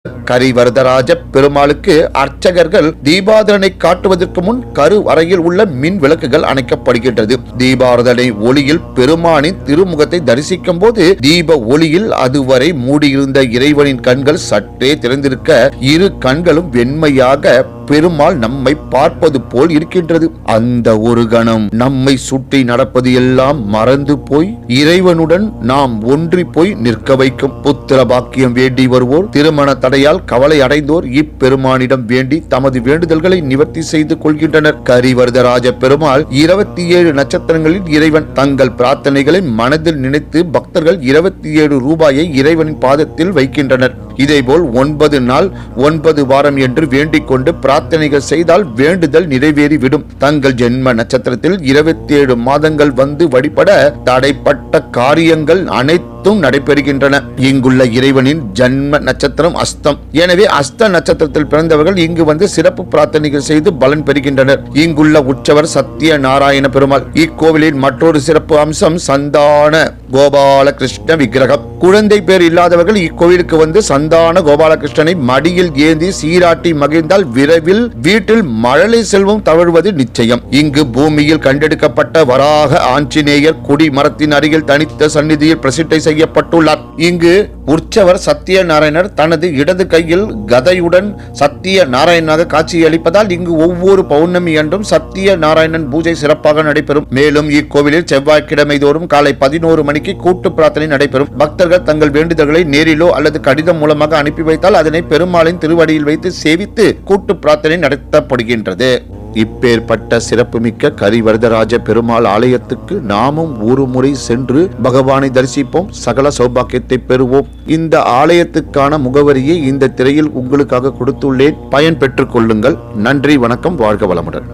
கரிவரதராஜ பெருமாளுக்கு அர்ச்சகர்கள் தீபாராதனை காட்டுவதற்கு முன் கருவறையில் உள்ள மின் விளக்குகள் அணைக்கப்படுகின்றது. தீபாராதனை ஒளியில் பெருமானின் திருமுகத்தை தரிசிக்கும் போது தீப ஒளியில் அதுவரை மூடியிருந்த இறைவனின் கண்கள் சற்றே திறந்திருக்க இரு கண்களும் வெண்மையாக பெருமாள் நம்மை பார்ப்பது போல் இருக்கின்றது. அந்த ஒரு கணம் நம்மை சுற்றி நடப்பது எல்லாம் மறந்து போய் இறைவனுடன் நாம் ஒன்றி போய் நிற்க வைக்கும். புத்திர பாக்கியம் வேண்டி வருவோர், திருமண தடையால் கவலை அடைந்தோர் இப்பெருமானிடம் வேண்டி தமது வேண்டுதல்களை நிவர்த்தி செய்து கொள்கின்றனர். கரிவரதராஜ பெருமாள் 27 நட்சத்திரங்களில் இறைவன். தங்கள் பிரார்த்தனைகளை மனதில் நினைத்து பக்தர்கள் 27 ரூபாயை இறைவனின் பாதத்தில் வைக்கின்றனர். இதேபோல் 9 நாள் 9 வாரம் என்று வேண்டிக் கொண்டு பிரார்த்தனைகள் செய்தால் வேண்டுதல் நிறைவேறிவிடும். தங்கள் ஜென்ம நட்சத்திரத்தில் 27 மாதங்கள் வந்து வழிபட தடைப்பட்ட காரியங்கள் அனைத்தும் நடைபெறுகின்றன. இங்குள்ள இறைவனின் ஜென்ம நட்சத்திரம் அஸ்தம். எனவே அஸ்த நட்சத்திரத்தில் பிறந்தவர்கள் இங்கு வந்து சிறப்பு பிரார்த்தனைகள் செய்து பலன் பெறுகின்றனர். இங்குள்ள உற்சவர் சத்திய நாராயண பெருமாள். இக்கோவிலின் மற்றொரு சிறப்பு அம்சம் சந்தான கோபாலகிருஷ்ண விக்கிரகம். குழந்தை பேர் இல்லாதவர்கள் இக்கோவிலுக்கு வந்து சந்தான கோபாலகிருஷ்ணனை மடியில் ஏந்தி சீராட்டி மகிழ்ந்தால் விரைவில் வீட்டில் மழலை செல்வம் தவழ்வது நிச்சயம். இங்கு பூமியில் கண்டெடுக்கப்பட்ட வராக ஆஞ்சநேயர் கொடி மரத்தின் அருகில் தனித்த சந்நிதியில் பிரசிட்டை செய்யப்பட்டுள்ளார். இங்கு உற்சவர் சத்திய நாராயணர் தனது இடது கையில் கதையுடன் சத்திய நாராயணனாக காட்சியளிப்பதால் இங்கு ஒவ்வொரு பௌர்ணமி என்றும் சத்திய நாராயணன் பூஜை சிறப்பாக நடைபெறும். மேலும் இக்கோவிலில் செவ்வாய்க்கிழமை தோறும் காலை 11 மணிக்கு கூட்டு பிரார்த்தனை நடைபெறும். பக்தர்கள் தங்கள் வேண்டுதல்களை நேரிலோ அல்லது கடிதம் மூலமாக அனுப்பி வைத்தால் அதனை பெருமாளின் திருவடியில் வைத்து சேவித்து கூட்டு பிரார்த்தனை நடத்தப்படுகின்றது. இப்பேற்பட்ட சிறப்புமிக்க கரிவரதராஜ பெருமாள் ஆலயத்துக்கு நாமும் ஒரு முறை சென்று பகவானை தரிசிப்போம், சகல சௌபாக்கியத்தை பெறுவோம். இந்த ஆலயத்துக்கான முகவரியை இந்த திரையில் உங்களுக்காக கொடுத்துள்ளேன். பயன் பெற்றுக் கொள்ளுங்கள். நன்றி, வணக்கம், வாழ்க வளமுடன்.